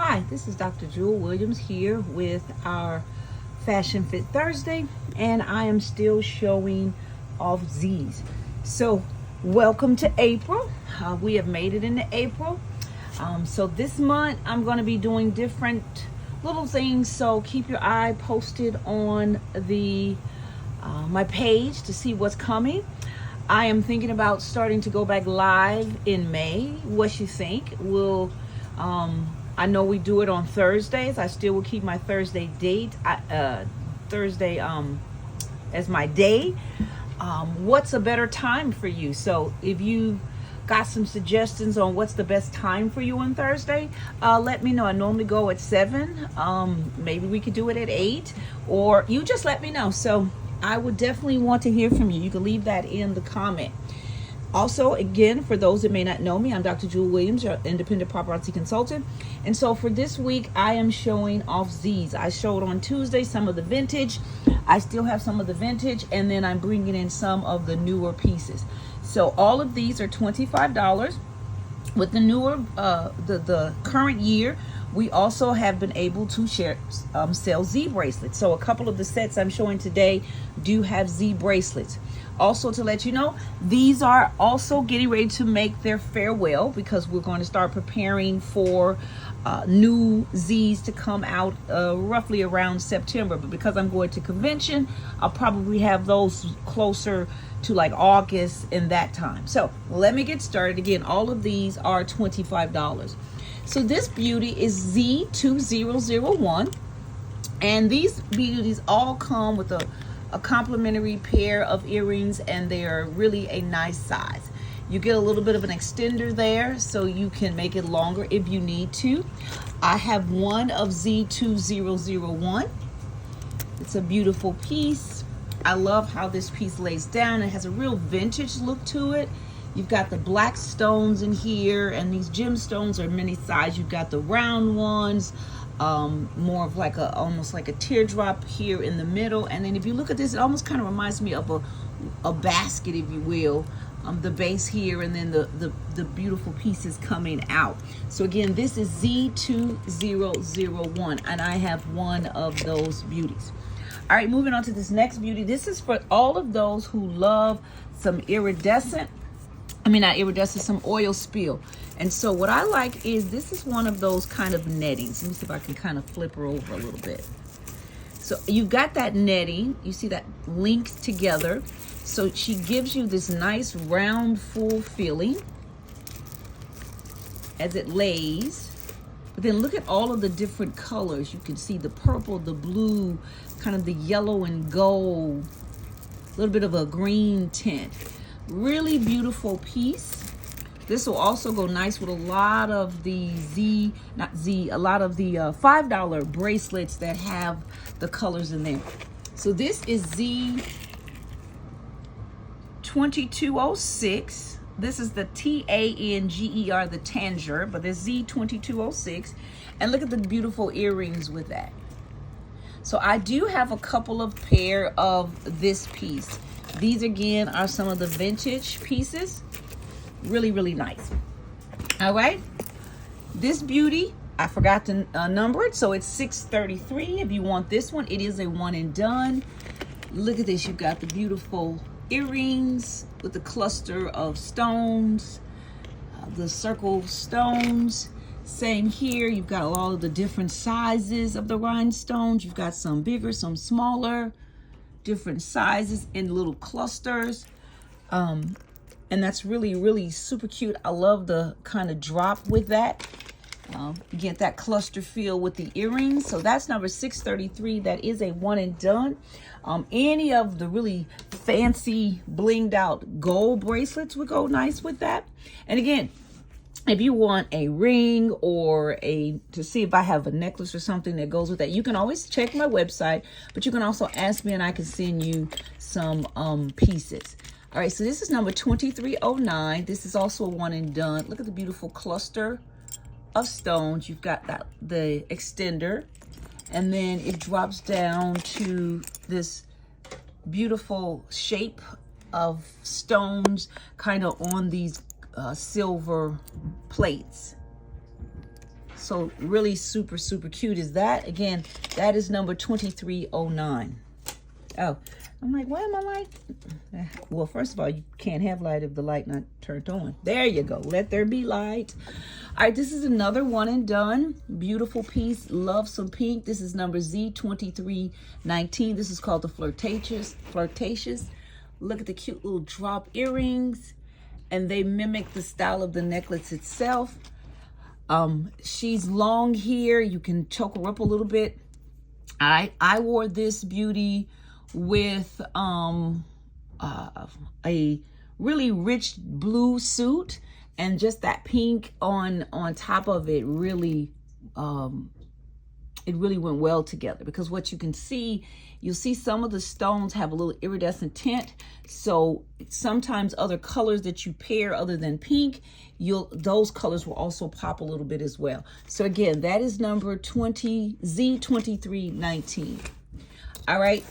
Hi, this is Dr. Jewel Williams here with our Fashion Fit Thursday, and I am still showing off Z's. So, welcome to April. We have made it into April. So this month I'm going to be doing different little things. So keep your eye posted on the my page to see what's coming. I am thinking about starting to go back live in May. What you think? I know we do it on Thursdays. I still will keep my Thursday date, Thursday as my day. What's a better time for you? So if you got some suggestions on what's the best time for you on Thursday, let me know. I normally go at 7. Maybe we could do it at 8, or you just let me know. So I would definitely want to hear from you. You can leave that in the comment. Also, again, for those that may not know me, I'm Dr. Jewel Williams, your independent paparazzi consultant. And so for this week, I am showing off Z's. I showed on Tuesday some of the vintage. I still have some of the vintage, and then I'm bringing in some of the newer pieces. So all of these are $25. With the newer, the current year, we also have been able to sell Z bracelets. So a couple of the sets I'm showing today do have Z bracelets. Also, to let you know, these are also getting ready to make their farewell, because we're going to start preparing for new Z's to come out roughly around September. But because I'm going to convention, I'll probably have those closer to like August and that time. So let me get started. Again, all of these are $25. So this beauty is Z2001, and these beauties all come with a complimentary pair of earrings, and they are really a nice size. You get a little bit of an extender there, so you can make it longer if you need to. I have one of Z2001. It's a beautiful piece. I love how this piece lays down. It has a real vintage look to it. You've got the black stones in here, and these gemstones are many sizes. You've got the round ones, more of like almost like a teardrop here in the middle. And then if you look at this, it almost kind of reminds me of a basket, if you will. The base here, and then the beautiful pieces coming out. So again, this is Z2001, and I have one of those beauties. All right, moving on to this next beauty. This is for all of those who love some some oil spill. And so what I like is, this is one of those kind of nettings. Let me see if I can kind of flip her over a little bit. So you've got that netting, you see that linked together. So she gives you this nice round, full feeling as it lays. But then look at all of the different colors. You can see the purple, the blue, kind of the yellow and gold, a little bit of a green tint. Really beautiful piece. This will also go nice with a lot of the $5 bracelets that have the colors in them. So this is Z2206. This is the TANGER, the Tanger, but there's Z2206. And look at the beautiful earrings with that. So I do have a couple of pair of this piece. These again are some of the vintage pieces. Really, really nice. All right. This beauty, I forgot to number it, so it's 633. If you want this one, it is a one and done. Look at this. You've got the beautiful earrings with the cluster of stones, the circle stones. Same here. You've got all of the different sizes of the rhinestones. You've got some bigger, some smaller, different sizes in little clusters. And that's really, really super cute. I love the kind of drop with that. You get that cluster feel with the earrings. So that's number 633. That is a one and done. Any of the really fancy blinged out gold bracelets would go nice with that. And again, if you want a ring or to see if I have a necklace or something that goes with that, you can always check my website, but you can also ask me and I can send you some pieces. All right, so this is number 2309. This is also a one and done. Look at the beautiful cluster of stones. You've got the extender, and then it drops down to this beautiful shape of stones kind of on these silver plates. So really super, super cute is that. Again, that is number 2309. Oh, I'm like, why am I light? Well, first of all, you can't have light if the light not turned on. There you go. Let there be light. All right, this is another one and done. Beautiful piece. Love some pink. This is number Z2319. This is called the Flirtatious. Look at the cute little drop earrings. And they mimic the style of the necklace itself. She's long here. You can choke her up a little bit. I wore this beauty with a really rich blue suit, and just that pink on top of it really it really went well together, because what you can see, you'll see some of the stones have a little iridescent tint. So sometimes other colors that you pair other than pink, those colors will also pop a little bit as well. So again, that is number Z2319. All right.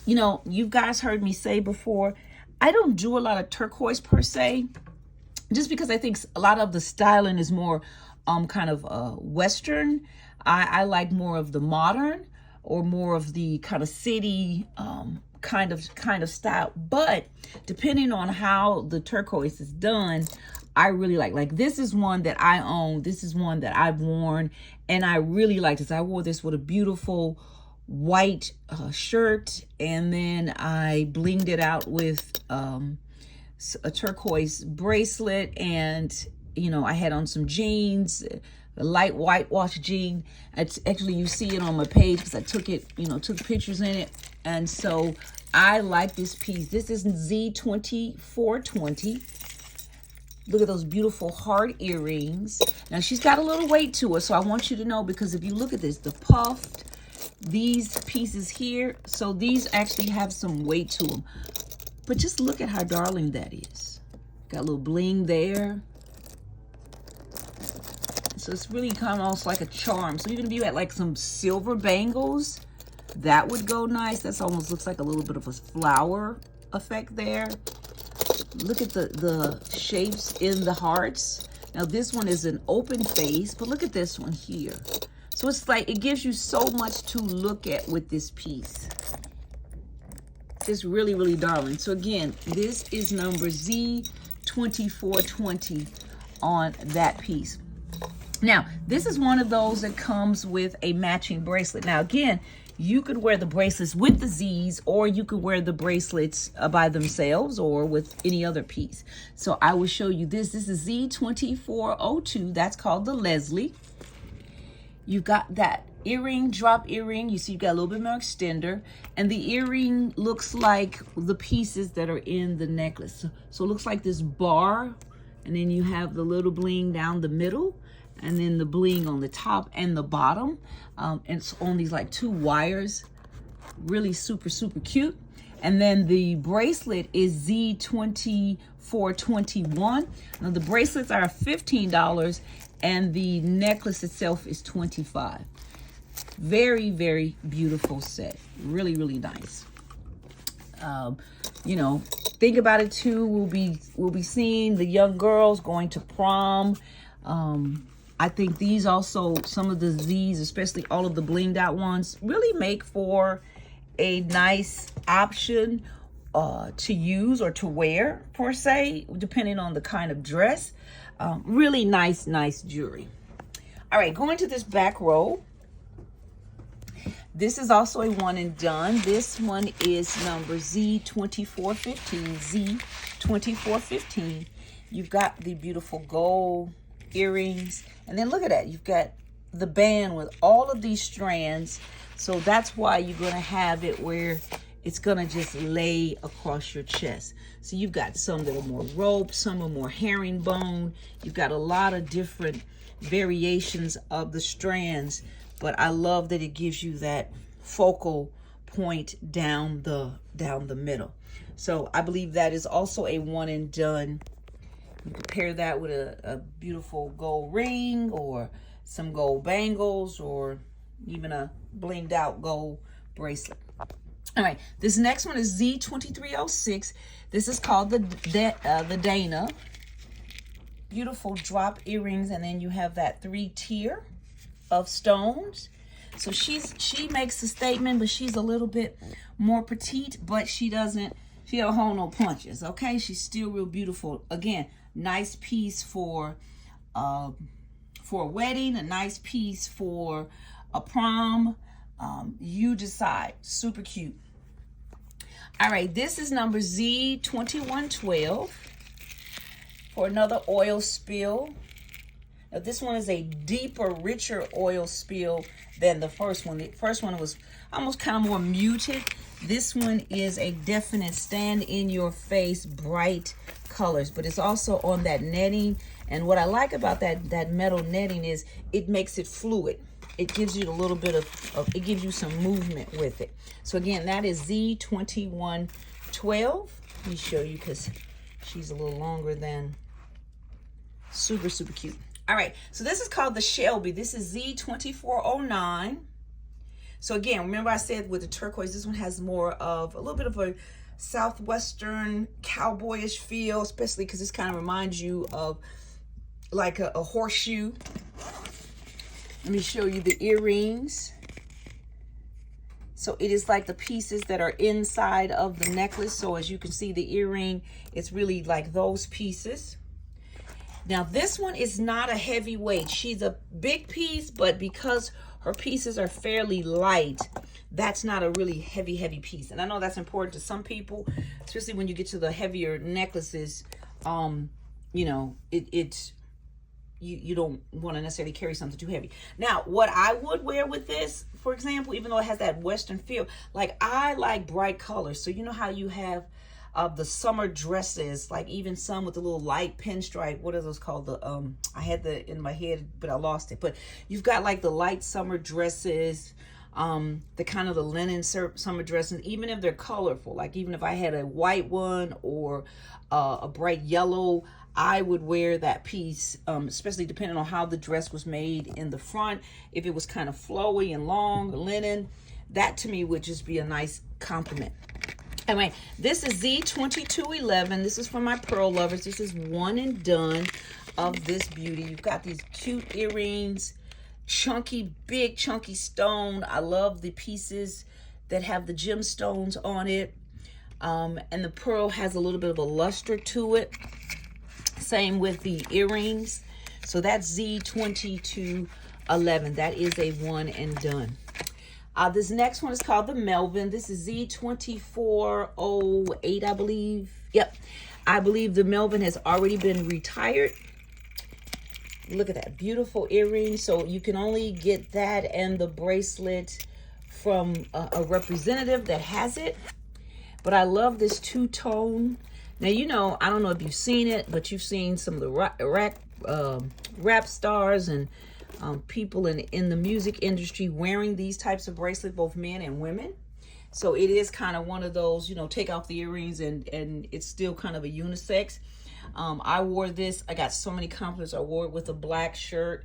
You know, you guys heard me say before, I don't do a lot of turquoise per se, just because I think a lot of the styling is more kind of Western. I like more of the modern, or more of the kind of city kind of style. But depending on how the turquoise is done, I really like this is one that I own. This is one that I've worn, and I really like this. I wore this with a beautiful white shirt, and then I blinged it out with a turquoise bracelet, and you know, I had on some jeans, a light whitewash jean. It's actually, you see it on my page because I took it, you know, took pictures in it. And so I like this piece. This is Z2420. Look at those beautiful heart earrings. Now she's got a little weight to her, so I want you to know, because if you look at this, the puffed, these pieces here, so these actually have some weight to them. But just look at how darling that is. Got a little bling there. So it's really kind of almost like a charm. So even if you had like some silver bangles, that would go nice. That's almost looks like a little bit of a flower effect there. Look at the shapes in the hearts. Now this one is an open face, but look at this one here. So it's like, it gives you so much to look at with this piece. It's really, really darling. So again, this is number Z2420 on that piece. Now, this is one of those that comes with a matching bracelet. Now, again, you could wear the bracelets with the Z's, or you could wear the bracelets by themselves, or with any other piece. So I will show you this. This is Z2402. That's called the Leslie. You got that earring, drop earring. You see you got a little bit more extender, and the earring looks like the pieces that are in the necklace. So it looks like this bar, and then you have the little bling down the middle, and then the bling on the top and the bottom. And it's on these like two wires. Really super, super cute. And then the bracelet is Z2421. Now the bracelets are $15, and the necklace itself is $25. Very, very beautiful set. Really, really nice. You know, think about it too. We'll be seeing the young girls going to prom. I think these also, some of these, especially all of the blinged out ones, really make for a nice option to use or to wear, per se, depending on the kind of dress. Really nice jewelry. All right, going to this back row. This is also a one and done. This one is number Z2415. Z2415. You've got the beautiful gold earrings, and then look at that, you've got the band with all of these strands. So that's why you're going to have it where it's going to just lay across your chest. So you've got some that are more rope, some are more herringbone. You've got a lot of different variations of the strands, but I love that it gives you that focal point down the middle. So I believe that is also a one and done. You can pair that with a beautiful gold ring, or some gold bangles, or even a blinged out gold bracelet. All right, this next one is Z2306. This is called the Dana. Beautiful drop earrings, and then you have that 3-tier. of stones. So she makes a statement, but she's a little bit more petite, but she don't hold no punches, okay? She's still real beautiful. Again, nice piece for a wedding, a nice piece for a prom. You decide. Super cute. All right, this is number Z2112 for another oil spill. Now this one is a deeper, richer oil spill than the first one. The first one was almost kind of more muted. This one is a definite stand in your face, bright colors, but it's also on that netting. And what I like about that metal netting is it makes it fluid. It gives you a little bit of it gives you some movement with it. So again, that is Z2112. Let me show you because she's a little longer than, super, super cute. All right, so this is called the Shelby. This is Z2409. So again, remember I said with the turquoise, this one has more of a little bit of a southwestern cowboyish feel, especially because this kind of reminds you of like a horseshoe. Let me show you the earrings. So it is like the pieces that are inside of the necklace. So as you can see, the earring, it's really like those pieces. Now this one is not a heavyweight. She's a big piece, but because her pieces are fairly light, that's not a really heavy piece. And I know that's important to some people, especially when you get to the heavier necklaces. You know, you don't want to necessarily carry something too heavy. Now, what I would wear with this, for example, even though it has that Western feel, like I like bright colors. So you know how you have the summer dresses, like even some with a little light pinstripe. What are those called? The I had the in my head, but I lost it. But you've got like the light summer dresses, the kind of the linen summer dresses, even if they're colorful. Like even if I had a white one or a bright yellow, I would wear that piece, especially depending on how the dress was made in the front. If it was kind of flowy and long, linen, that to me would just be a nice compliment. Anyway, this is Z2211. This is for my pearl lovers. This is one and done of this beauty. You've got these cute earrings, chunky, big chunky stone. I love the pieces that have the gemstones on it. And the pearl has a little bit of a luster to it. Same with the earrings. So that's Z2211. That is a one and done. This next one is called the Melvin. This is Z2408, I believe. Yep. I believe the Melvin has already been retired. Look at that beautiful earring. So you can only get that and the bracelet from a representative that has it. But I love this two-tone. Now, you know, I don't know if you've seen it, but you've seen some of the rap stars and people in the music industry wearing these types of bracelets, both men and women. So it is kind of one of those, you know, take off the earrings and it's still kind of a unisex. I wore this. I got so many compliments. I wore it with a black shirt.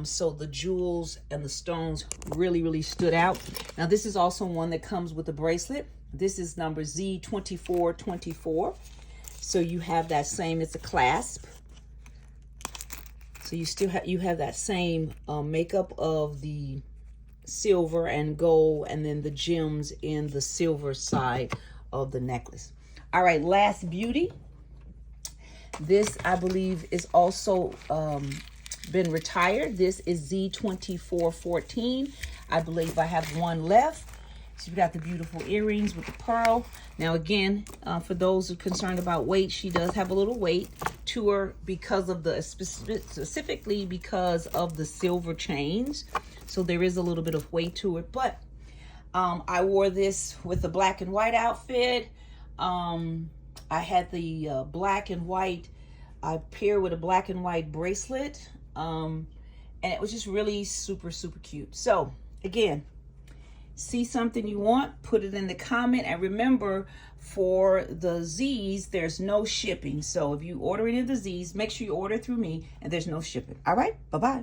So the jewels and the stones really, really stood out. Now, this is also one that comes with a bracelet. This is number Z2424. So you have that same, it's a clasp. So you still have that same makeup of the silver and gold, and then the gems in the silver side of the necklace. All right, last beauty. This, I believe, is also been retired. This is Z2414. I believe I have one left. So you've got the beautiful earrings with the pearl. Now again, for those who are concerned about weight, she does have a little weight to her because of the, specifically because of the silver chains. So there is a little bit of weight to it, but I wore this with the black and white outfit. I had the black and white, I paired with a black and white bracelet. And it was just really super, super cute. So again, see something you want, put it in the comment. And remember, for the Z's, there's no shipping. So if you order any of the Z's, make sure you order through me and there's no shipping. All right, bye-bye.